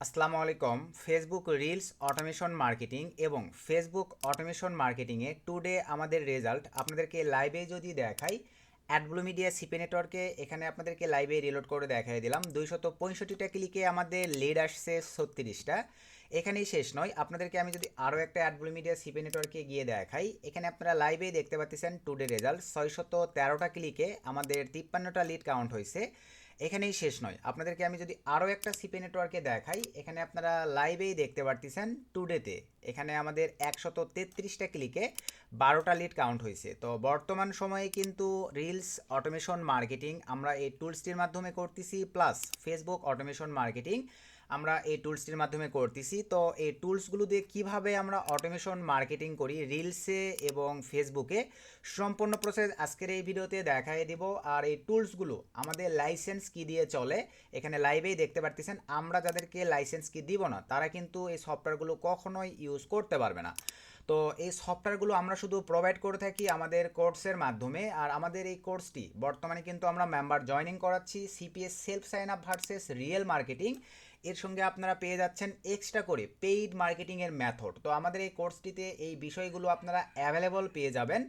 আসসালামু আলাইকুম। Facebook reels automation marketing এবং ফেসবুক অটোমেশন মার্কেটিংয়ে টুডে আমাদের রেজাল্ট আপনাদেরকে লাইভে যদি দেখাই, অ্যাডব্লু মিডিয়া সিপি নেটওয়ার্কে এখানে আপনাদেরকে লাইভে রিলোড করে দেখাই দিলাম। 265টা ক্লিকে আমাদের লিড আসছে 36টা। এখানেই শেষ নয়, আপনাদেরকে আমি যদি আরও একটা অ্যাডব্লু মিডিয়া সিপি নেটওয়ার্কে গিয়ে দেখাই, এখানে আপনারা লাইভেই দেখতে পাচ্ছেন টুডে রেজাল্ট 613টা ক্লিকে আমাদের 53টা লিড কাউন্ট হয়েছে। এখানেই শেষ নয়, আপনাদেরকে আমি যদি আরও একটা সিপি নেটওয়ার্কে দেখাই, এখানে আপনারা লাইভেই দেখতে পারতেছেন টুডেতে এখানে আমাদের 133টা ক্লিকে 12টা লিড কাউন্ট হয়েছে। তো বর্তমান সময়ে কিন্তু রিলস অটোমেশন মার্কেটিং আমরা এই টুলসটির মাধ্যমে করতেছি, প্লাস ফেসবুক অটোমেশন মার্কেটিং আমরা এই টুলসটির মাধ্যমে করতেছি। তো এই টুলসগুলো দিয়ে কীভাবে আমরা অটোমেশন মার্কেটিং করি রিলসে এবং ফেসবুকে, সম্পূর্ণ প্রসেস আজকের এই ভিডিওতে দেখাই দিব। আর এই টুলসগুলো আমাদের লাইসেন্স কি দিয়ে চলে, এখানে লাইভেই দেখতে পারতেছেন। আমরা যাদেরকে লাইসেন্স কি দিব না, তারা কিন্তু এই সফটওয়্যারগুলো কখনোই ইউজ করতে পারবে না। তো এই সফটওয়্যারগুলো আমরা শুধু প্রোভাইড করে থাকি আমাদের কোর্সের মাধ্যমে। আর আমাদের এই কোর্সটি বর্তমানে কিন্তু আমরা মেম্বার জয়নিং করাচ্ছি, CPS self sign up versus real marketing. এর সঙ্গে আপনারা পেয়ে যাচ্ছেন এক্সট্রা করে পেইড মার্কেটিংয়ের মেথড। তো আমাদের এই কোর্সটিতে এই বিষয়গুলো আপনারা অ্যাভেলেবল পেয়ে যাবেন।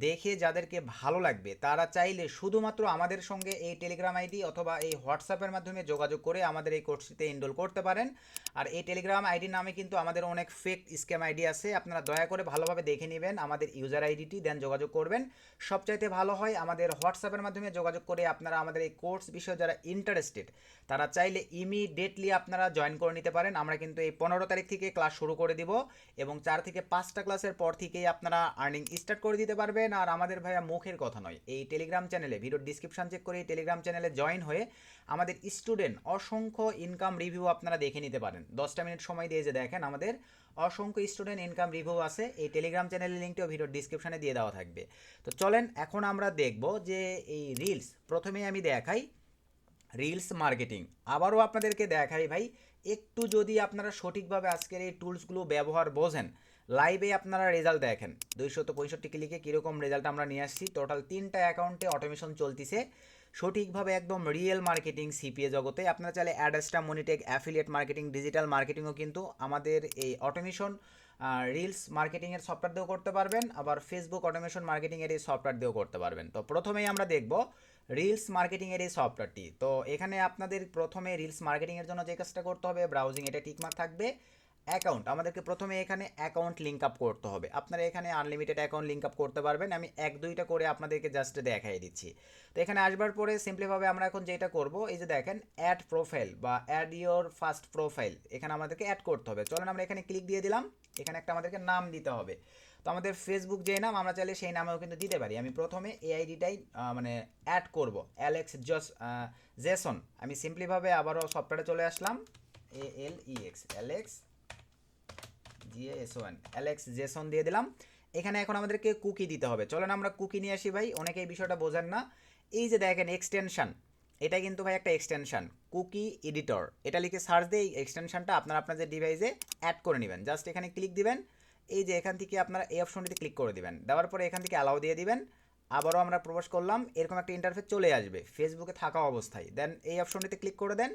দেখে যাদেরকে ভালো লাগবে তারা চাইলে শুধুমাত্র আমাদের সঙ্গে এই টেলিগ্রাম আইডি অথবা এই হোয়াটসঅ্যাপের মাধ্যমে যোগাযোগ করে আমাদের এই কোর্সটিতে এনরোল করতে পারেন। আর এই টেলিগ্রাম আইডির নামে কিন্তু আমাদের অনেক ফেক স্ক্যাম আইডি আছে, আপনারা দয়া করে ভালোভাবে দেখে নেবেন আমাদের ইউজার আইডিটি, দেন যোগাযোগ করবেন। সবচাইতে ভালো হয় আমাদের হোয়াটসঅ্যাপের মাধ্যমে যোগাযোগ করে আপনারা আমাদের এই কোর্স বিষয়ে যারা ইন্টারেস্টেড তারা চাইলে ইমিডিয়েটলি আপনারা জয়েন করে নিতে পারেন। আমরা কিন্তু এই 15 তারিখ থেকে ক্লাস শুরু করে দিব এবং 4 থেকে 5টা ক্লাসের পর থেকেই আপনারা আর্নিং স্টার্ট করে দিতে পারবেন। আর আমাদের ভাইয়া মুখের কথা নয়, এই টেলিগ্রাম চ্যানেলে ভিডিওর ডিসক্রিপশন চেক করে এই টেলিগ্রাম চ্যানেলে জয়েন হয়ে আমাদের স্টুডেন্ট অসংখ্য ইনকাম রিভিউ আপনারা দেখে নিতে পারেন। 10টা মিনিট সময় দিয়ে যে দেখেন আমাদের অসংখ্য স্টুডেন্ট ইনকাম রিভিউ আছে। এই টেলিগ্রাম চ্যানেলের লিঙ্কটিও ভিডিওর ডিসক্রিপশনে দিয়ে দেওয়া থাকবে। তো চলেন এখন আমরা দেখব যে এই রিলস, প্রথমেই আমি দেখাই রিলস মার্কেটিং। আবারও আপনাদেরকে দেখাই ভাই, একটু যদি আপনারা সঠিকভাবে আজকের এই টুলসগুলো ব্যবহার বোঝেন, লাইভে আপনারা রেজাল্ট দেখেন 265 ক্লিকে কীরকম রেজাল্ট আমরা নিয়ে আসছি। টোটাল 3টা অ্যাকাউন্টে অটোমেশন চলতেছে সঠিকভাবে, একদম রিয়েল মার্কেটিং সিপিএ জগতে। আপনারা চাইলে অ্যাডস্টা, মনিটেক, অ্যাফিলিয়েট মার্কেটিং, ডিজিটাল মার্কেটিংও কিন্তু আমাদের এই অটোমেশন রিলস মার্কেটিংয়ের সফটওয়্যার দিয়েও করতে পারবেন, আবার ফেসবুক অটোমেশন মার্কেটিংয়ের এই সফটওয়্যার দিয়েও করতে পারবেন। তো প্রথমেই আমরা দেখব রিলস মার্কেটিংয়ের এই সফটওয়্যারটি। তো এখানে আপনাদের প্রথমে রিলস মার্কেটিংয়ের জন্য যে কাজটা করতে হবে, ব্রাউজিং এটা টিকমার্ক থাকবে। অ্যাকাউন্ট আমাদেরকে প্রথমে এখানে অ্যাকাউন্ট লিঙ্ক আপ করতে হবে। আপনারা এখানে আনলিমিটেড অ্যাকাউন্ট লিঙ্ক আপ করতে পারবেন, আমি 1-2টা করে আপনাদেরকে জাস্ট দেখাই দিচ্ছি। তো এখানে আসবার পরে সিম্পলিভাবে আমরা এখন যেটা করব, এই যে দেখেন অ্যাড প্রোফাইল বা অ্যাড ইয়োর ফার্স্ট প্রোফাইল, এখানে আমাদেরকে অ্যাড করতে হবে। চলেন আমরা এখানে ক্লিক দিয়ে দিলাম। এখানে একটা আমাদেরকে নাম দিতে হবে। তো আমাদের ফেসবুক যে নাম, আমরা চাইলে সেই নামেও কিন্তু দিতে পারি। আমি প্রথমে এই আইডিটাই মানে অ্যাড করব, অ্যালেক্স জেসন। আমি সিম্পলিভাবে আবারও সফটওয়্যারে চলে আসলাম, ALEX Alex GASON Alex Jason দিয়ে দিলাম। এখানে এখন আমাদেরকে কুকি দিতে হবে। চলেন আমরা কুকি নিয়ে আসি ভাই, অনেকে এই বিষয়টা বোঝেন না। এই যে দেখেন এক্সটেনশন, এটা কিন্তু ভাই একটা এক্সটেনশন কুকি এডিটর, এটা লিখে সার্চ দিয়ে এই এক্সটেনশনটা আপনারা আপনাদের ডিভাইসে অ্যাড করে নেবেন। জাস্ট এখানে ক্লিক দিবেন, এই যে এখান থেকে আপনারা এই অপশনটিতে ক্লিক করে দিবেন। দেওয়ার পরে এখান থেকে অ্যালাউ দিয়ে দিবেন। আবারও আমরা প্রবেশ করলাম, এরকম একটা ইন্টারফেস চলে আসবে ফেসবুকে থাকা অবস্থায়। দেন এই অপশনটিতে ক্লিক করে দেন,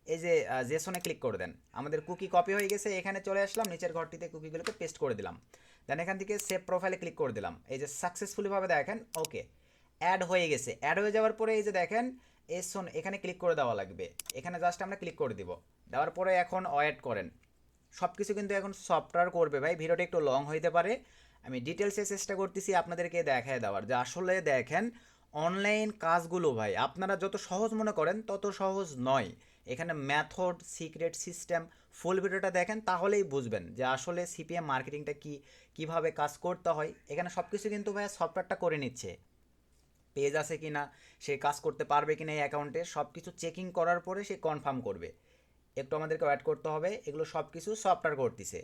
এই যে জেসনে ক্লিক করে দেন। আমাদের কুকি কপি হয়ে গেছে, এখানে চলে আসলাম, নিচের ঘরটিতে কুকিগুলোকে পেস্ট করে দিলাম। দেন এখান থেকে সেভ প্রোফাইলে ক্লিক করে দিলাম। এই যে সাকসেসফুলিভাবে দেখেন ওকে অ্যাড হয়ে গেছে। অ্যাড হয়ে যাওয়ার পরে এই যে দেখেন এসন, এখানে ক্লিক করে দেওয়া লাগবে। এখানে জাস্ট আমরা ক্লিক করে দিব। দেওয়ার পরে এখন ওয়েট করেন, সব কিছু কিন্তু এখন সফটওয়্যার করবে ভাই। ভিডিওটা একটু লং হইতে পারে, আমি ডিটেলসে চেষ্টা করতেছি আপনাদেরকে দেখায় দেওয়ার, যে আসলে দেখেন অনলাইন কাজগুলো ভাই আপনারা যত সহজ মনে করেন তত সহজ নয়। এখানে মেথড, সিক্রেট, সিস্টেম, ফুল ভিডিওটা দেখেন তাহলেই বুঝবেন যে আসলে সিপিএম মার্কেটিংটা কীভাবে কাজ করতে হয়। এখানে সব কিছু কিন্তু ভাই সফটওয়্যারটা করে নিচ্ছে, পেজ আছে কি না, সে কাজ করতে পারবে কি না এই অ্যাকাউন্টে, সব কিছু চেকিং করার পরে সে কনফার্ম করবে। একটু আমাদেরকে ওয়েট করতে হবে, এগুলো সব কিছু সফটওয়্যার করতেছে।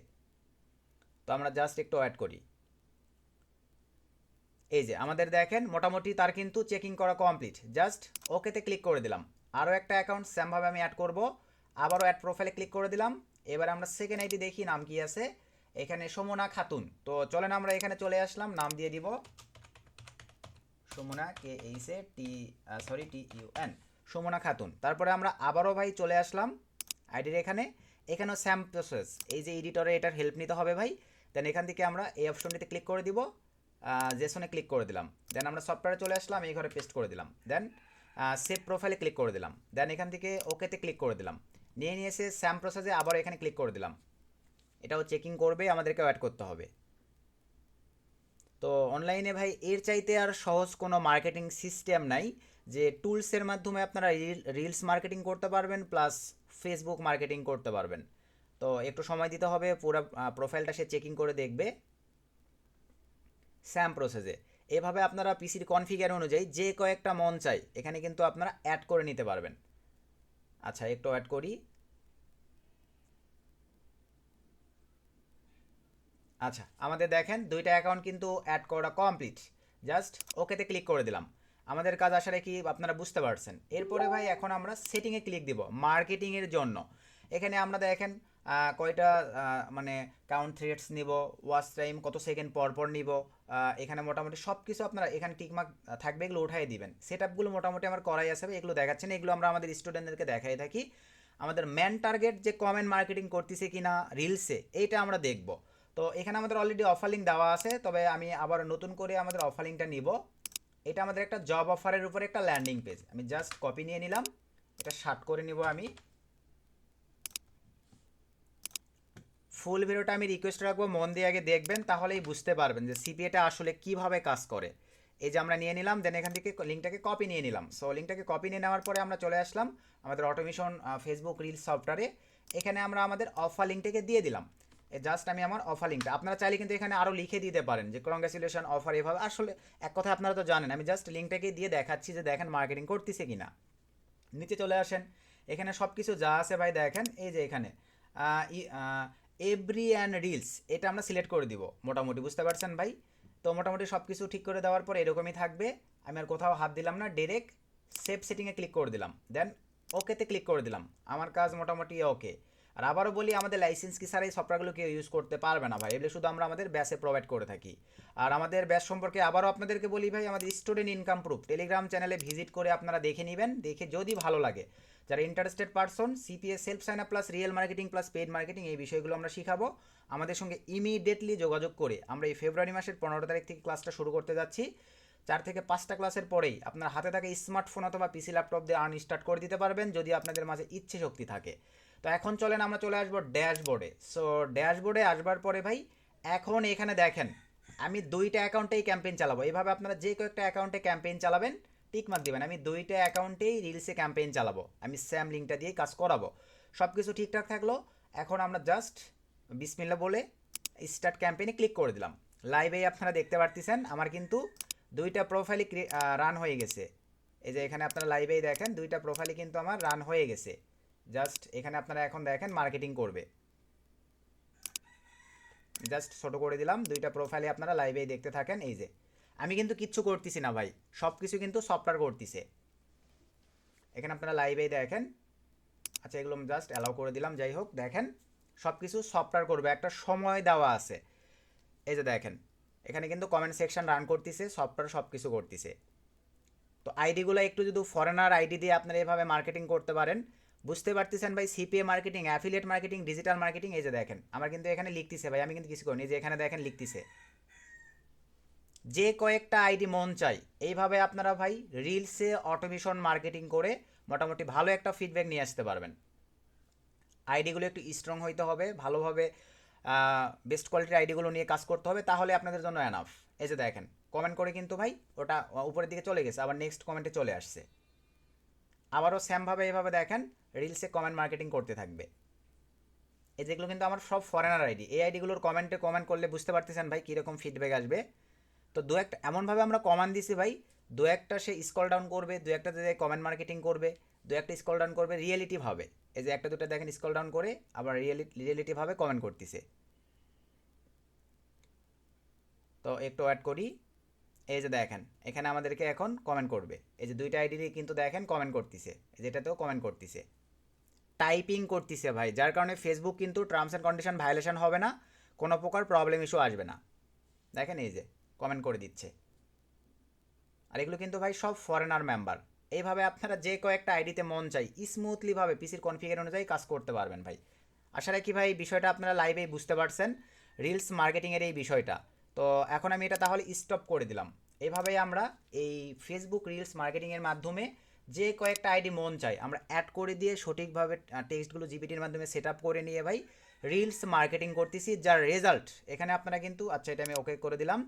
তো আমরা জাস্ট একটু ওয়েট করি। এই যে আমাদের দেখেন মোটামুটি তার কিন্তু চেকিং করা কমপ্লিট, জাস্ট ওকেতে ক্লিক করে দিলাম। আরও একটা অ্যাকাউন্ট সেমভাবে আমি অ্যাড করব, আবারও অ্যাড প্রোফাইলে ক্লিক করে দিলাম। এবার আমরা সেকেন্ড আইডি দেখি নাম কি আছে, এখানে সুমনা খাতুন। তো চলেন আমরা এখানে চলে আসলাম, নাম দিয়ে দিব সুমনা, TUN, সুমনা খাতুন। তারপরে আমরা আবারও ভাই চলে আসলাম আইডির এখানে। এখানেও স্যাম প্রসেস, এই যে এডিটরে এটার হেল্প নিতে হবে ভাই। দেন এখান থেকে আমরা এই অপশনটিতে ক্লিক করে দিব, জেসনে ক্লিক করে দিলাম, দেন আমরা সফটওয়্যারে চলে আসলাম, এই ঘরে পেস্ট করে দিলাম, দেন সেভ প্রোফাইলে ক্লিক করে দিলাম, দেন এখান থেকে ওকেতে ক্লিক করে দিলাম, নিয়ে এসে স্যাম প্রসেসে আবার এখানে ক্লিক করে দিলাম। এটাও চেকিং করবে, আমাদেরকে অ্যাড করতে হবে। তো অনলাইনে ভাই এর চাইতে আর সহজ কোনো মার্কেটিং সিস্টেম নাই, যে টুলসের মাধ্যমে আপনারা রিলস মার্কেটিং করতে পারবেন প্লাস ফেসবুক মার্কেটিং করতে পারবেন। তো একটু সময় দিতে হবে, পুরো প্রোফাইলটা সে চেকিং করে দেখবে স্যাম প্রসেসে। এভাবে আপনারা পিসির কনফিগার অনুযায়ী যে কয়েকটা মন চাই এখানে কিন্তু আপনারা অ্যাড করে নিতে পারবেন। আচ্ছা একটু অ্যাড করি। আচ্ছা আমাদের দেখেন দুইটা অ্যাকাউন্ট কিন্তু অ্যাড করা কমপ্লিট, জাস্ট ওকেতে ক্লিক করে দিলাম। আমাদের কাজ আসলে কি আপনারা বুঝতে পারছেন। এরপরে ভাই এখন আমরা সেটিংয়ে ক্লিক দিব মার্কেটিংয়ের জন্য। এখানে আমরা দেখেন কয়টা মানে কাউন্ট থ্রেডস নিব, ওয়াচ টাইম কত সেকেন্ড পর পর নিব, এখানে মোটামুটি সব কিছু আপনারা এখানে টিকমার্ক থাকবে, এগুলো উঠাই দিবেন। সেট আপগুলো মোটামুটি আমার করাই আছে, এগুলো দেখাচ্ছেন, এগুলো আমরা আমাদের স্টুডেন্টদেরকে দেখাই থাকি। আমাদের মেন টার্গেট যে কমেন্ট মার্কেটিং করতেছে কিনা রিলসে, এইটা আমরা দেখব। তো এখানে আমাদের অলরেডি অফার লিঙ্ক দেওয়া আছে, তবে আমি আবার নতুন করে আমাদের অফার লিঙ্কটা নিব। এটা আমাদের একটা জব অফারের উপরে একটা ল্যান্ডিং পেজ, আমি জাস্ট কপি নিয়ে নিলাম, এটা শার্ট করে নিব আমি। ফুল ভিডিওটা আমি রিকোয়েস্ট রাখবো মন দিয়ে আগে দেখবেন, তাহলেই বুঝতে পারবেন যে সিপিএটা আসলে কিভাবে কাজ করে। এই যে আমরা নিয়ে নিলাম, দেন এখান থেকে লিঙ্কটাকে কপি নিয়ে নিলাম। সো লিঙ্কটাকে কপি নিয়ে নেওয়ার পরে আমরা চলে আসলাম আমাদের অটোমেশন ফেসবুক রিলস সফটওয়্যারে। এখানে আমরা আমাদের অফার লিঙ্কটাকে দিয়ে দিলাম। জাস্ট আমি আমার অফার লিঙ্কটা, আপনারা চাইলে কিন্তু এখানে আরও লিখে দিতে পারেন যে কংগ্রেচুলেশন অফার, এভাবে আসলে এক কথা আপনারা তো জানেন, আমি জাস্ট লিঙ্কটাকে দিয়ে দেখাচ্ছি যে দেখেন মার্কেটিং করতেছে কিনা। নিচে চলে আসেন, এখানে সব কিছু যা আছে ভাই দেখেন, এই যে এখানে এভরি অ্যান্ড রিলস এটা আমরা সিলেক্ট করে দিব মোটামুটি, বুঝতে পারছেন ভাই। তো মোটামুটি সব কিছু ঠিক করে দেওয়ার পর এরকমই থাকবে। আমি আর কোথাও হাত দিলাম না, ডিরেক্ট সেভ সেটিংয়ে ক্লিক করে দিলাম, দেন ওকেতে ক্লিক করে দিলাম। আমার কাজ মোটামুটি ওকে। আর আবারও বলি, আমাদের লাইসেন্স কি ছাড়া এই সফটওয়্যারগুলো কেউ ইউজ করতে পারবে না ভাই, এগুলো শুধু আমরা আমাদের ব্যাচে প্রোভাইড করে থাকি। আর আমাদের ব্যাচ সম্পর্কে আবারও আপনাদেরকে বলি ভাই, আমাদের স্টুডেন্ট ইনকাম প্রুফ টেলিগ্রাম চ্যানেলে ভিজিট করে আপনারা দেখে নেবেন, দেখে যদি ভালো লাগে, যারা interested person, CPA self sign up plus real marketing plus paid marketing, এই বিষয়গুলো আমরা শিখাবো। আমাদের সঙ্গে ইমিডিয়েটলি যোগাযোগ করে আমরা এই ফেব্রুয়ারি মাসের 15 তারিখ থেকে ক্লাসটা শুরু করতে যাচ্ছি। 4 থেকে 5টা ক্লাসের পরেই আপনার হাতে থাকা স্মার্টফোন অথবা পিসি ল্যাপটপ দিয়ে আর্ন স্টার্ট করে দিতে পারবেন, যদি আপনাদের মাঝে ইচ্ছে শক্তি থাকে। তো এখন চলেন আমরা চলে আসবো ড্যাশবোর্ডে। সো ড্যাশবোর্ডে আসবার পরে ভাই এখন এখানে দেখেন আমি দুইটা অ্যাকাউন্টেই ক্যাম্পেইন চালাবো। এইভাবে আপনারা যে কয়েকটা অ্যাকাউন্টে ক্যাম্পেইন চালাবেন টিকমার্ক দিবেন, আমি দুইটা অ্যাকাউন্টেই রিলসে ক্যাম্পেইন চালাবো, আমি স্যাম লিঙ্কটা দিয়ে কাজ করাবো। সব কিছু ঠিকঠাক থাকলো, এখন আমরা জাস্ট বিসমিল্লা বলে স্টার্ট ক্যাম্পেইনে ক্লিক করে দিলাম। লাইভেই আপনারা দেখতে পারতেছেন আমার কিন্তু দুইটা প্রোফাইলই রান হয়ে গেছে। এই যে এখানে আপনারা লাইভেই দেখেন দুইটা প্রোফাইলই কিন্তু আমার রান হয়ে গেছে। জাস্ট এখানে আপনারা এখন দেখেন মার্কেটিং করবে, জাস্ট ছোট করে দিলাম, দুইটা প্রোফাইলে আপনারা লাইভেই দেখতে থাকেন। এই যে আমি কিন্তু কিচ্ছু করতেছি না ভাই, সব কিছু কিন্তু সফটওয়্যার করতেছে, এখানে আপনারা লাইভেই দেখেন। আচ্ছা এগুলো জাস্ট অ্যালাউ করে দিলাম, যাই হোক দেখেন সব কিছু সফটওয়্যার করবে, একটা সময় দেওয়া আছে। এই যে দেখেন এখানে কিন্তু কমেন্ট সেকশন রান করতেছে, সফটওয়্যার সব কিছু করতেছে। তো আইডিগুলো একটু যদি ফরেনার আইডি দিয়ে আপনারা এভাবে মার্কেটিং করতে পারেন, বুঝতে পারতেছেন ভাই। CPA marketing, affiliate marketing, digital marketing, এই যে দেখেন আমার কিন্তু এখানে লিখতেছে ভাই, আমি কিন্তু কিছু করিনি, যে এখানে দেখেন লিখতেছে। যে কয়েকটা আইডি মন চাই এইভাবে আপনারা ভাই রিলসে অটোমেশন মার্কেটিং করে মোটামুটি ভালো একটা ফিডব্যাক নিয়ে আসতে পারবেন। আইডিগুলো একটু স্ট্রং হইতে হবে, ভালোভাবে বেস্ট কোয়ালিটির আইডিগুলো নিয়ে কাজ করতে হবে, তাহলে আপনাদের জন্য এনাফ। এই যে দেখেন কমেন্ট করে কিন্তু ভাই ওটা উপরের দিকে চলে গেছে, আবার নেক্সট কমেন্টে চলে আসছে। আবারও সেমভাবে এইভাবে দেখেন রিলসে কমেন্ট মার্কেটিং করতে থাকবে। এই যেগুলো কিন্তু আমার সব ফরেনার আইডি, এই আইডিগুলোর কমেন্টে কমেন্ট করলে বুঝতে পারতেছেন ভাই কীরকম ফিডব্যাক আসবে। তো দু একটা এমনভাবে আমরা কমান দিছি ভাই, দু একটা সে স্কল ডাউন করবে, দু একটা যে কমেন্ট মার্কেটিং করবে, দু একটা স্কল ডাউন করবে রিয়েলিটিভাবে। এই যে একটা দুটো দেখেন স্কল ডাউন করে আবার রিয়েলিটিভাবে কমেন্ট করতেছে। তো একটু অ্যাড করি, এই যে দেখেন এখানে আমাদেরকে এখন কমেন্ট করবে, এই যে দুইটা আইডি কিন্তু দেখেন কমেন্ট করতেছে, যেটাতেও কমেন্ট করতেছে, টাইপিং করতেছে ভাই, যার কারণে ফেসবুক কিন্তু টার্মস অ্যান্ড কন্ডিশন ভায়োলেশন হবে না, কোনো প্রকার প্রবলেম ইস্যু আসবে না। দেখেন এই যে কমেন্ট করে দিচ্ছে। আর এগুলো কিন্তু ভাই সব ফরেনার মেম্বার। এইভাবে আপনারা যে কয়েকটা আইডিতে মন চাই স্মুথলিভাবে পিসির কনফিগার অনুযায়ী কাজ করতে পারবেন ভাই। আশা রাখি ভাই বিষয়টা আপনারা লাইভেই বুঝতে পারছেন, রিলস মার্কেটিংয়ের এই বিষয়টা। তো এখন আমি এটা তাহলে স্টপ করে দিলাম। এইভাবেই আমরা এই ফেসবুক রিলস মার্কেটিংয়ের মাধ্যমে যে কয়েকটা আইডি মন চাই আমরা অ্যাড করে দিয়ে সঠিকভাবে টেক্সটগুলো জিপিটির মাধ্যমে সেট আপ করে নিয়ে ভাই রিলস মার্কেটিং করতেছি, যার রেজাল্ট এখানে আপনারা কিন্তু, আচ্ছা এটা আমি ওকে করে দিলাম,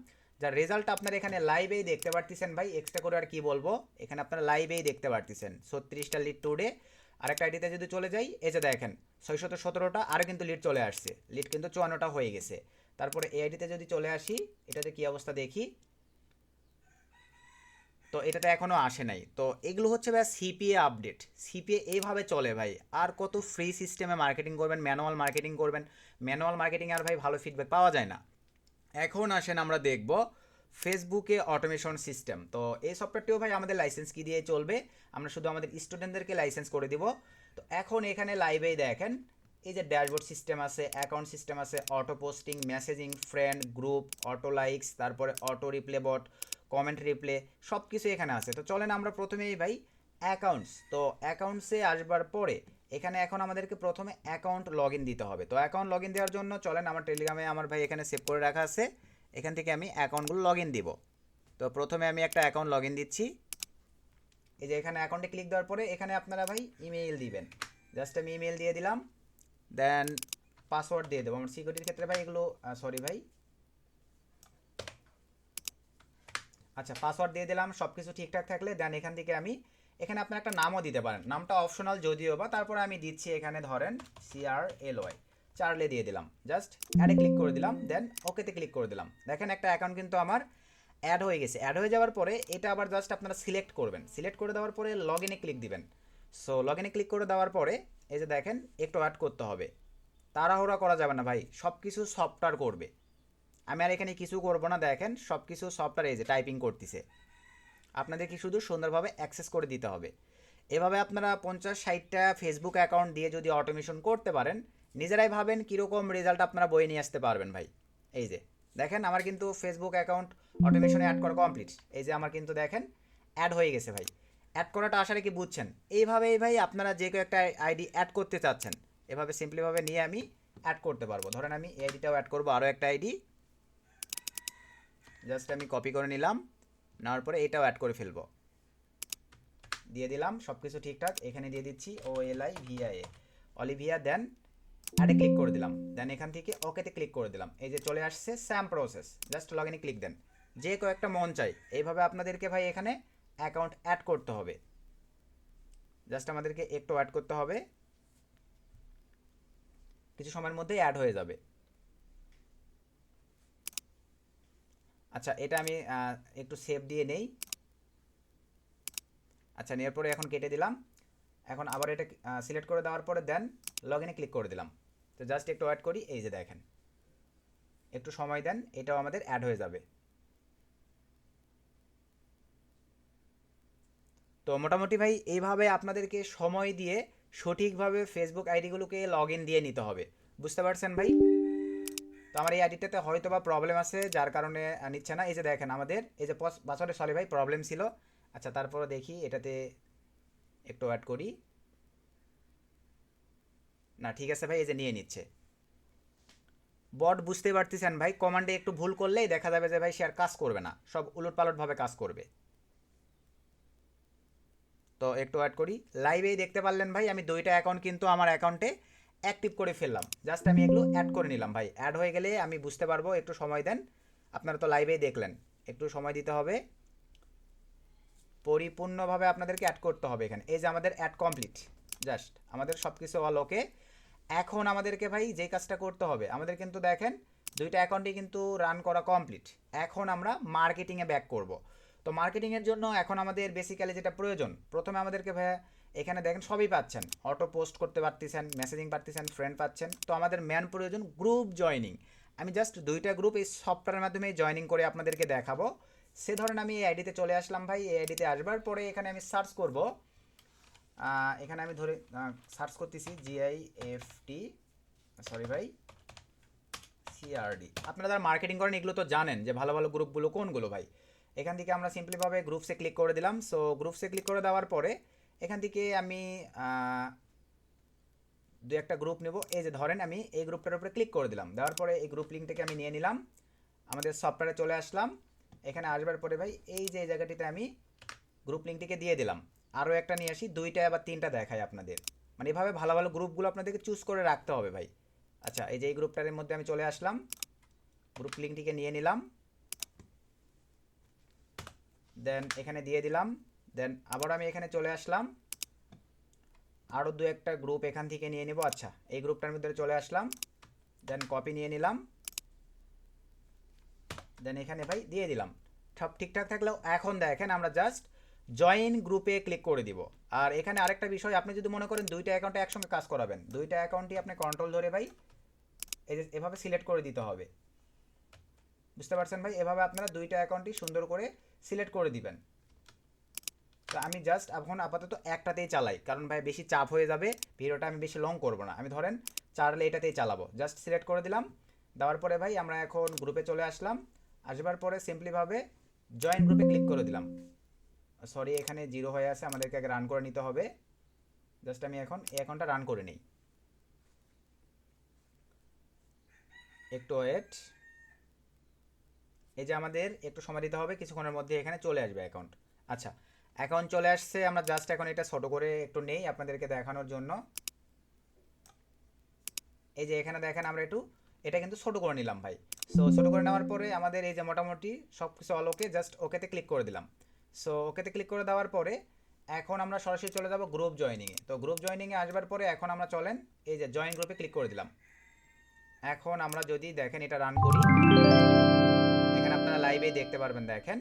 যার রেজাল্ট আপনারা এখানে লাইভেই দেখতে পারতেছেন ভাই। এক্সট্রা করে আর কি বলবো, এখানে আপনারা লাইভেই দেখতে পারতেছেন 36টা লিড টুডে। আরেকটা আইডিতে যদি চলে যাই, এই যে দেখেন 617টা আরও কিন্তু লিড চলে আসছে, লিড কিন্তু 54টা হয়ে গেছে। তারপরে এই আইডিতে যদি চলে আসি, এটাতে কি অবস্থা দেখি, তো এটাতে এখনও আসে নাই। তো এগুলো হচ্ছে ভাই সিপিএ আপডেট, সিপিএ এইভাবে চলে ভাই। আর কত ফ্রি সিস্টেমে মার্কেটিং করবেন, ম্যানুয়াল মার্কেটিং করবেন, ম্যানুয়াল মার্কেটিং আর ভাই ভালো ফিডব্যাক পাওয়া যায় না। এখন আসেন আমরা দেখব ফেসবুকে অটোমেশন সিস্টেম। তো এই সফটওয়্যারটিও ভাই আমাদের লাইসেন্স কি দিয়ে চলবে, আমরা শুধু আমাদের স্টুডেন্টদেরকে লাইসেন্স করে দিব। তো এখন এখানে লাইভেই দেখেন এই যে ড্যাশবোর্ড সিস্টেম আছে, অ্যাকাউন্ট সিস্টেম আছে, auto posting, messaging, friend, group, auto likes, তারপরে অটো রিপ্লে বট, কমেন্ট রিপ্লে, সব কিছু এখানে আছে। তো চলেন আমরা প্রথমেই ভাই অ্যাকাউন্টস, তো অ্যাকাউন্টসে আসবার পরে এখানে এখন আমাদেরকে প্রথমে অ্যাকাউন্ট লগ ইন দিতে হবে। তো অ্যাকাউন্ট লগ ইন দেওয়ার জন্য চলেন আমার টেলিগ্রামে আমার ভাই এখানে সেভ করে রাখা আছে, এখান থেকে আমি অ্যাকাউন্টগুলো লগ ইন দিব। তো প্রথমে আমি একটা অ্যাকাউন্ট লগ ইন দিচ্ছি। এই যে এখানে অ্যাকাউন্টে ক্লিক দেওয়ার পরে এখানে আপনারা ভাই ইমেইল দিবেন, জাস্ট আমি ইমেইল দিয়ে দিলাম, দেন পাসওয়ার্ড দিয়ে দেবো। আমার সিকিউরিটির ক্ষেত্রে ভাই এগুলো সরি ভাই, আচ্ছা পাসওয়ার্ড দিয়ে দিলাম। সব কিছু ঠিকঠাক থাকলে দেন এখান থেকে আমি, এখানে আপনার একটা নামও দিতে পারেন, নামটা অপশনাল যদিও বা, তারপরে আমি দিচ্ছি এখানে ধরেন CRLY, চার্লে দিয়ে দিলাম, জাস্ট অ্যাডে ক্লিক করে দিলাম, দেন ওকেতে ক্লিক করে দিলাম। দেখেন একটা অ্যাকাউন্ট কিন্তু আমার অ্যাড হয়ে গেছে। অ্যাড হয়ে যাওয়ার পরে এটা আবার জাস্ট আপনারা সিলেক্ট করবেন, সিলেক্ট করে দেওয়ার পরে লগ ইনে ক্লিক দিবেন। সো লগ ইনে ক্লিক করে দেওয়ার পরে এই যে দেখেন একটু অ্যাড করতে হবে, তাড়াহুড়া করা যাবে না ভাই, সব কিছু সফটওয়্যার করবে। আমি আর এখানে কিছু করবো না, দেখেন সব কিছু সফটওয়্যার এই যে টাইপিং করতেছে, আপনাদেরকে শুধু সুন্দরভাবে অ্যাক্সেস করে দিতে হবে। এভাবে আপনারা 50-60টা ফেসবুক অ্যাকাউন্ট দিয়ে যদি অটোমেশন করতে পারেন, নিজেরাই ভাবেন কীরকম রেজাল্ট আপনারা বয়ে নিয়ে আসতে পারবেন ভাই। এই যে দেখেন আমার কিন্তু ফেসবুক অ্যাকাউন্ট অটোমেশনে অ্যাড করা কমপ্লিট, এই যে আমার কিন্তু দেখেন অ্যাড হয়ে গেছে ভাই। অ্যাড করাটা আশা কি বুঝছেন, এইভাবেই ভাই আপনারা যে কেউ একটা আইডি অ্যাড করতে চাচ্ছেন, এভাবে সিম্পলিভাবে নিয়ে আমি অ্যাড করতে পারবো। ধরেন আমি এই আইডিটাও অ্যাড করবো, আরও একটা আইডি জাস্ট আমি কপি করে নিলাম, নেওয়ার পরে এটাও অ্যাড করে ফেলবো, দিয়ে দিলাম সব কিছু ঠিকঠাক। এখানে দিয়ে দিচ্ছি OLIVIA অলিভিয়া, দেন অ্যাডে ক্লিক করে দিলাম, দেন এখান থেকে ওকেতে ক্লিক করে দিলাম। এই যে চলে আসছে স্যাম প্রসেস, জাস্ট লগ ইনে ক্লিক দেন। যে কয়েকটা মন চাই এইভাবে আপনাদেরকে ভাই এখানে অ্যাকাউন্ট অ্যাড করতে হবে, জাস্ট আমাদেরকে একটু অ্যাড করতে হবে, কিছু সময়ের মধ্যেই অ্যাড হয়ে যাবে। আচ্ছা এটা আমি একটু সেভ দিয়ে নেই, আচ্ছা নেওয়ার পরে এখন কেটে দিলাম। এখন আবার এটা সিলেক্ট করে দেওয়ার পরে দেন লগ ইনে ক্লিক করে দিলাম। তো জাস্ট একটু ওয়েট করি, এই যে দেখেন একটু সময় দেন, এটাও আমাদের অ্যাড হয়ে যাবে। তো মোটামুটি ভাই এইভাবে আপনাদেরকে সময় দিয়ে সঠিকভাবে ফেসবুক আইডিগুলোকে লগ ইন দিয়ে নিতে হবে, বুঝতে পারছেন ভাই? তো আমার এই আইডিটাতে হয়তো বা প্রবলেম আছে যার কারণে নিচ্ছে না। এই যে দেখেন আমাদের এই যে পাসওয়ার্ডে সরি ভাই প্রবলেম ছিল। আচ্ছা তারপরে দেখি এটাতে একটু অ্যাড করি, না ঠিক আছে ভাই, এই যে নিয়ে নিচ্ছে। বট বুঝতে পারতেছেন ভাই, কমান্ডে একটু ভুল করলেই দেখা যাবে যে ভাই সে আর কাজ করবে না, সব উলটপালটভাবে কাজ করবে। তো একটু অ্যাড করি, লাইভেই দেখতে পারলেন ভাই আমি দুইটা অ্যাকাউন্ট কিন্তু আমার অ্যাকাউন্টে অ্যাক্টিভ করে ফেললাম, জাস্ট আমি এগুলো অ্যাড করে নিলাম ভাই। অ্যাড হয়ে গেলে আমি বুঝতে পারবো, একটু সময় দেন, আপনারা তো লাইভেই দেখলেন, একটু সময় দিতে হবে, পরিপূর্ণভাবে আপনাদেরকে অ্যাড করতে হবে। এখানে এই যে আমাদের অ্যাড কমপ্লিট, জাস্ট আমাদের সব কিছু অল ওকে। এখন আমাদেরকে ভাই যে কাজটা করতে হবে, আমাদের কিন্তু দেখেন দুইটা অ্যাকাউন্টই কিন্তু রান করা কমপ্লিট। এখন আমরা মার্কেটিংয়ে ব্যাক করব। তো মার্কেটিংয়ের জন্য এখন আমাদের বেসিক্যালি যেটা প্রয়োজন, প্রথমে আমাদেরকে ভাইয়া এখানে দেখেন সবই পাচ্ছেন, অটো পোস্ট করতে পারতেছেন, মেসেজিং পারতেছেন, ফ্রেন্ড পাচ্ছেন। তো আমাদের ম্যান প্রয়োজন গ্রুপ জয়নিং। আমি জাস্ট দুইটা গ্রুপ এই সফটওয়্যারের মাধ্যমে জয়নিং করে আপনাদেরকে দেখাবো। সে ধরেন আমি এই আইডিতে চলে আসলাম ভাই, এই আইডিতে আসবার পরে এখানে আমি সার্চ করব, এখানে আমি ধরে সার্চ করতেছি GIFT সরি ভাই CRD। আপনারা যারা মার্কেটিং করেন এগুলো তো জানেন যে ভালো ভালো গ্রুপগুলো কোনগুলো ভাই। এখান থেকে আমরা সিম্পলিভাবে গ্রুপসে ক্লিক করে দিলাম। সো গ্রুপসে ক্লিক করে দেওয়ার পরে এখান থেকে আমি দু একটা গ্রুপ নেব। এই যে ধরেন আমি এই গ্রুপটার উপরে ক্লিক করে দিলাম, দেওয়ার পরে এই গ্রুপ লিঙ্কটাকে আমি নিয়ে নিলাম, আমাদের সফটওয়্যারে চলে আসলাম। এখানে আসবার পরে ভাই এই যে জায়গাটিতে আমি গ্রুপ লিঙ্কটিকে দিয়ে দিলাম। আরও একটা নিয়ে আসি, দুইটা আবার তিনটা দেখাই আপনাদের, মানে এভাবে ভালো ভালো গ্রুপগুলো আপনাদেরকে চুজ করে রাখতে হবে ভাই। আচ্ছা, এই যে এই গ্রুপটার মধ্যে আমি চলে আসলাম, গ্রুপ লিঙ্কটিকে নিয়ে নিলাম, দেন এখানে দিয়ে দিলাম, দেন আবার আমি এখানে চলে আসলাম, আরও দু একটা গ্রুপ এখান থেকে নিয়ে নেব। আচ্ছা, এই গ্রুপটার মধ্যে চলে আসলাম, দেন কপি নিয়ে নিলাম, দেন এখানে ভাই দিয়ে দিলাম। সব ঠিকঠাক থাকলেও এখন দেখেন আমরা জাস্ট জয়েন গ্রুপে ক্লিক করে দিব। আর এখানে আরেকটা বিষয়, আপনি যদি মনে করেন দুইটা অ্যাকাউন্টে একসঙ্গে কাজ করাবেন, দুইটা অ্যাকাউন্টই আপনি কন্ট্রোল ধরে ভাই এই যে এভাবে সিলেক্ট করে দিতে হবে। বুঝতে পারছেন ভাই? এভাবে আপনারা দুইটা অ্যাকাউন্টই সুন্দর করে সিলেক্ট করে দিবেন। তো আমি জাস্ট এখন আপাতত একটাতেই চালাই, কারণ ভাই বেশি চাপ হয়ে যাবে, ভিডিওটা আমি বেশি লং করব না। আমি ধরেন চারলে এটাতেই চালাবো, জাস্ট সিলেক্ট করে দিলাম। দেওয়ার পরে ভাই আমরা এখন গ্রুপে চলে আসলাম, আসবার পরে সিম্পলিভাবে জয়েন গ্রুপে ক্লিক করে দিলাম। সরি, এখানে জিরো হয়ে আছে, আমাদেরকে আগে রান করে নিতে হবে। জাস্ট আমি এখন এই অ্যাকাউন্টটা রান করে নিই, একটু ওয়েট। এই যে আমাদের একটু সময় দিতে হবে, কিছুক্ষণের মধ্যে এখানে চলে আসবে অ্যাকাউন্ট। আচ্ছা, অ্যাকাউন্ট চলে আসছে, আমরা জাস্ট এখন এটা ছোটো করে একটু নেই আপনাদেরকে দেখানোর জন্য। এই যে এখানে দেখেন আমরা একটু এটা কিন্তু ছোটো করে নিলাম ভাই। সো ছোটো করে নেওয়ার পরে আমাদের এই যে মোটামুটি সব কিছু অল ওকে, জাস্ট ওকেতে ক্লিক করে দিলাম। সো ওকেতে ক্লিক করে দেওয়ার পরে এখন আমরা সরাসরি চলে যাব গ্রুপ জয়নিংয়ে। তো গ্রুপ জয়নিংয়ে আসবার পরে এখন আমরা চলেন এই যে জয়েন গ্রুপে ক্লিক করে দিলাম। এখন আমরা যদি দেখেন এটা রান করি, এখানে আপনারা লাইভে দেখতে পারবেন। দেখেন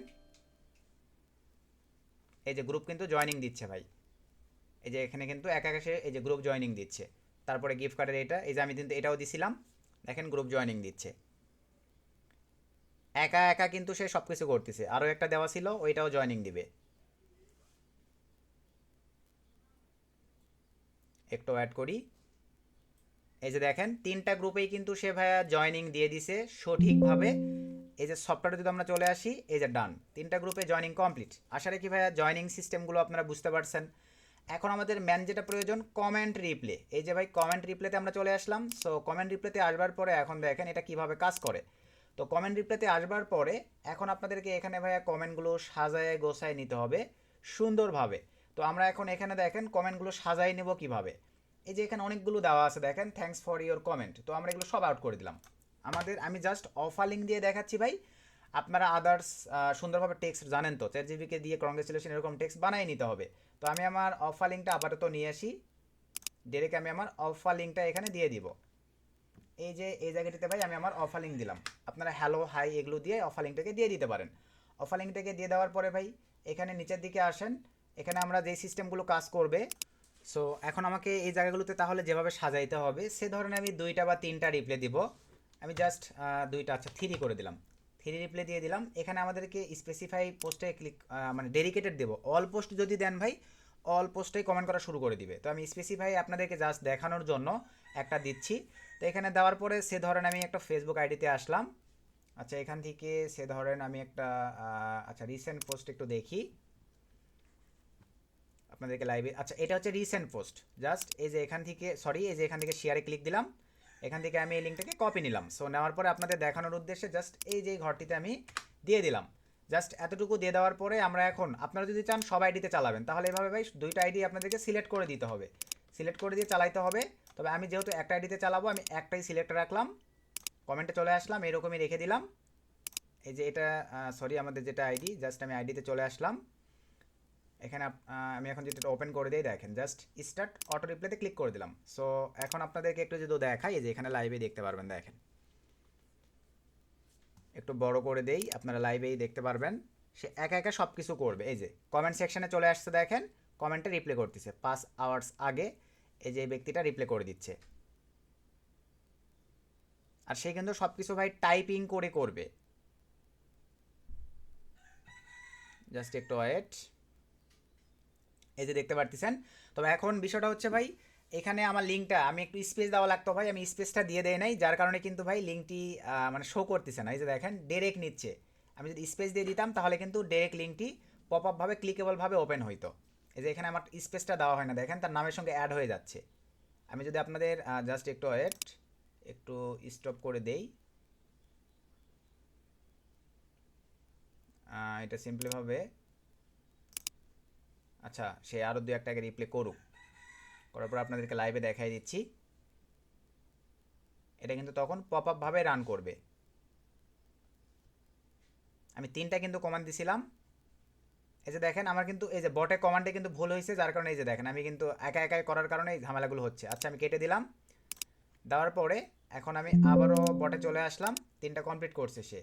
এই যে গ্রুপ কিন্তু জয়নিং দিচ্ছে ভাই, এই যে এখানে কিন্তু একা একা সে এই যে গ্রুপ জয়নিং দিচ্ছে। তারপরে গিফট কার্ডের এটা, এই যে আমি কিন্তু এটাও দিছিলাম, দেখেন গ্রুপ জয়নিং দিচ্ছে। একা একা কিন্তু সে সব কিছু করতেছে। আরও একটা দেওয়া ছিল, ওইটাও জয়নিং দিবে, একটু অ্যাড করি। এই যে দেখেন তিনটা গ্রুপেই কিন্তু সে ভাইয়া জয়নিং দিয়ে দিছে সঠিকভাবে। এই যে সফটওয়্যারে যদি আমরা চলে আসি, এই যে ডান, তিনটা গ্রুপে জয়নিং কমপ্লিট। আশা রাখি ভাইয়া জয়নিং সিস্টেমগুলো আপনারা বুঝতে পারছেন। এখন আমাদের ম্যান যেটা প্রয়োজন, কমেন্ট রিপ্লে। এই যে ভাই কমেন্ট রিপ্লেতে আমরা চলে আসলাম। সো কমেন্ট রিপ্লেতে আসবার পরে এখন দেখেন এটা কিভাবে কাজ করে। তো কমেন্ট রিপ্লেতে আসবার পরে এখন আপনাদেরকে এখানে ভাইয়া কমেন্টগুলো সাজায় গোছায় নিতে হবে সুন্দরভাবে। তো আমরা এখন এখানে দেখেন কমেন্টগুলো সাজাই নেব কিভাবে। এই যে এখানে অনেকগুলো দেওয়া আছে, দেখেন থ্যাঙ্কস ফর ইওর কমেন্ট। তো আমরা এগুলো সব আউট করে দিলাম। আমি জাস্ট অফার লিঙ্ক দিয়ে দেখাচ্ছি ভাই, আপনারা আদার্স সুন্দরভাবে টেক্সট জানেন তো, চ্যাট জিপিকে দিয়ে কংগ্রেচুলেশন এরকম টেক্সট বানিয়ে নিতে হবে। তো আমি আমার অফার লিঙ্কটা আপাতত নিয়ে আসি, ডিরেক্ট আমি আমার অফার লিঙ্কটা এখানে দিয়ে দিব। এই যে এই জায়গাটিতে ভাই আমি আমার অফার লিঙ্ক দিলাম। আপনারা হ্যালো হাই এগুলো দিয়ে অফার লিঙ্কটাকে দিয়ে দিতে পারেন। অফার লিঙ্কটাকে দিয়ে দেওয়ার পরে ভাই এখানে নিচের দিকে আসেন, এখানে আমরা যে সিস্টেমগুলো কাজ করবে। সো এখন আমাকে এই জায়গাগুলোতে তাহলে যেভাবে সাজাইতে হবে সে ধরনের আমি দুইটা বা তিনটা রিপ্লে দিব। আমি জাস্ট দুইটা, আচ্ছা থ্রি করে দিলাম, থ্রি রিপ্লে দিয়ে দিলাম। এখানে আমাদেরকে স্পেসিফাই পোস্টে ক্লিক মানে ডেডিকেটেড দেবো। অল পোস্ট যদি দেন ভাই অল পোস্টেই কমেন্ট করা শুরু করে দিবে। তো আমি স্পেসিফাই আপনাদেরকে জাস্ট দেখানোর জন্য একটা দিচ্ছি। তো এখানে দেওয়ার পরে সে ধরেন আমি একটা ফেসবুক আইডিতে আসলাম। আচ্ছা, এখান থেকে সে ধরেন আমি একটা আচ্ছা রিসেন্ট পোস্ট একটু দেখি আপনাদেরকে লাইভে। আচ্ছা, এটা হচ্ছে রিসেন্ট পোস্ট। জাস্ট এই যে এখান থেকে সরি এই যে এখান থেকে শেয়ারে ক্লিক দিলাম, এখান থেকে আমি এই লিঙ্কটাকে কপি নিলাম। সো নেওয়ার পরে আপনাদের দেখানোর উদ্দেশ্যে জাস্ট এই যে ঘরটিতে আমি দিয়ে দিলাম। জাস্ট এতটুকু দিয়ে দেওয়ার পরে আমরা এখন আপনারা যদি চান সব আইডিতে চালাবেন তাহলে এভাবে ভাই দুইটা আইডি আপনাদেরকে সিলেক্ট করে দিতে হবে, সিলেক্ট করে দিয়ে চালাইতে হবে। তবে আমি যেহেতু একটা আইডিতে চালাবো আমি একটাই সিলেক্ট রাখলাম, কমেন্টে চলে আসলাম, এরকমই রেখে দিলাম। এই যে এটা সরি আমাদের যেটা আইডি, জাস্ট আমি আইডিতে চলে আসলাম। এখানে আমি এখন যেটা ওপেন করে দিই, দেখেন জাস্ট স্টার্ট অটো রিপ্লেতে ক্লিক করে দিলাম। সো এখন আপনাদেরকে একটু যদি দেখাই, এই যে এখানে লাইভে দেখতে পারবেন, দেখেন একটু বড় করে দেই, আপনারা লাইভেই দেখতে পারবেন। সে একা একা সব কিছু করবে। এই যে কমেন্ট সেকশনে চলে আসছে, দেখেন কমেন্টে রিপ্লে করতেছে 5 আওয়ার্স আগে। এই যে এই ব্যক্তিটা রিপ্লে করে দিচ্ছে, আর সে কিন্তু সব কিছু ভাই টাইপিং করে করবে। জাস্ট একটু ওয়েট, এই যে দেখতে পারতেছেন। তবে এখন বিষয়টা হচ্ছে ভাই এখানে আমার লিঙ্কটা আমি একটু স্পেস দেওয়া লাগতো ভাই, আমি স্পেসটা দিয়ে দেয় নাই, যার কারণে কিন্তু ভাই লিঙ্কটি মানে শো করতেছে না। এই যে দেখেন ডাইরেক্ট নিচ্ছে, আমি যদি স্পেস দিয়ে দিতাম তাহলে কিন্তু ডাইরেক্ট লিঙ্কটি পপ আপভাবে ক্লিকেবলভাবে ওপেন হইতো। এই যে এখানে আমার স্পেসটা দেওয়া হয় না, দেখেন তার নামের সঙ্গে অ্যাড হয়ে যাচ্ছে। আমি যদি আপনাদের জাস্ট একটু ওয়েট, একটু স্টপ করে দেই, এটা সিম্পলিভাবে, আচ্ছা সে আরও দু একটাকে রিপ্লে করুক, করার পর আপনাদেরকে লাইভে দেখাই দিচ্ছি। এটা কিন্তু তখন পপ আপ ভাবে রান করবে। আমি 3টা কিন্তু কমান্ড দিছিলাম, এই যে দেখেন আমার কিন্তু এই যে বটে কমান্ডে কিন্তু ভুল হয়েছে, যার কারণে এই যে দেখেন আমি কিন্তু একা একাই করার কারণে এই ঝামেলাগুলো হচ্ছে। আচ্ছা আমি কেটে দিলাম, দেওয়ার পরে এখন আমি আবারও বটে চলে আসলাম, 3টা কমপ্লিট করছে সে।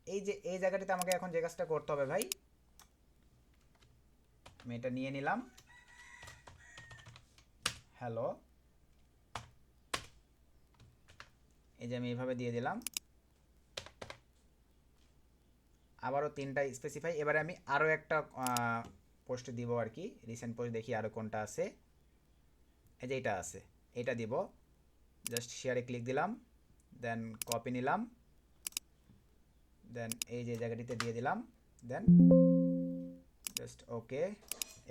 এই যে এই জায়গাটিতে আমাকে এখন যে কাজটা করতে হবে ভাই, আমি এটা নিয়ে নিলাম, হ্যালো, এই যে আমি এইভাবে দিয়ে দিলাম, আবারও 3টা স্পেসিফাই। এবারে আমি আরও একটা পোস্ট দিব আর কি, রিসেন্ট পোস্ট, দেখি আরও কোনটা আছে, এই যে এটা আছে, এটা দিব, জাস্ট শেয়ারে ক্লিক দিলাম, দেন কপি নিলাম, দেন এই যে জায়গাটিতে দিয়ে দিলাম, দেন জাস্ট ওকে।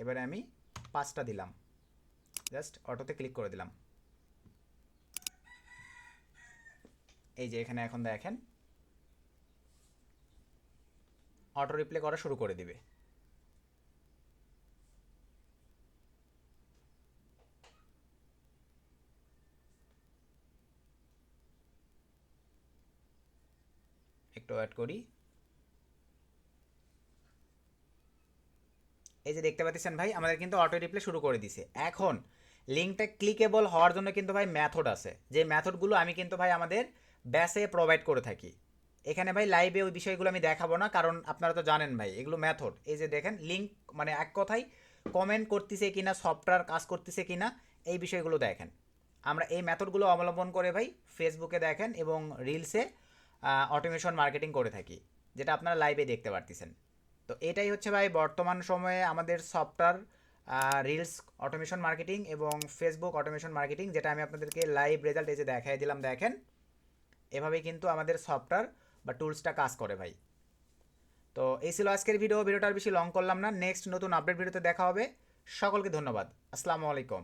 এবারে আমি 5টা দিলাম, জাস্ট অটোতে ক্লিক করে দিলাম, এই যে এখানে এখন দেখেন অটো রিপ্লে করা শুরু করে দিবে। একটু ওয়েট করি, এই যে দেখতে পাচ্ছেন ভাই আমাদের কিন্তু অটো রিপ্লে শুরু করে দিছে। এখন লিঙ্কটা ক্লিকেবল হওয়ার জন্য কিন্তু ভাই মেথড আছে, যে মেথডগুলো আমি কিন্তু ভাই আমাদের ব্যাসে প্রোভাইড করে থাকি। এখানে ভাই লাইভে ওই বিষয়গুলো আমি দেখাবো না, কারণ আপনারা তো জানেন ভাই এগুলো মেথড। এই যে দেখেন লিঙ্ক, মানে এক কথায় কমেন্ট করতেছে কিনা, সফটওয়্যার কাজ করতেছে কিনা, এই বিষয়গুলো দেখেন। আমরা এই মেথডগুলো অবলম্বন করে ভাই ফেসবুকে দেখেন এবং রিলসে অটোমেশন মার্কেটিং করে থাকি, যেটা আপনারা লাইভে দেখতে পারতেছেন। তো এটাই হচ্ছে ভাই বর্তমান সময়ে আমাদের সফটওয়্যার রিলস অটোমেশন মার্কেটিং এবং ফেসবুক অটোমেশন মার্কেটিং, যেটা আমি আপনাদেরকে লাইভ রেজাল্ট এই যে দেখাই দিলাম, দেখেন এভাবেই কিন্তু আমাদের সফটওয়্যার বা টুলসটা কাজ করে ভাই। তো এই ছিল আজকের ভিডিওটা আর বেশি লং করলাম না, নেক্সট নতুন আপডেট ভিডিওতে দেখা হবে। সকলকে ধন্যবাদ, আসসালামু আলাইকুম।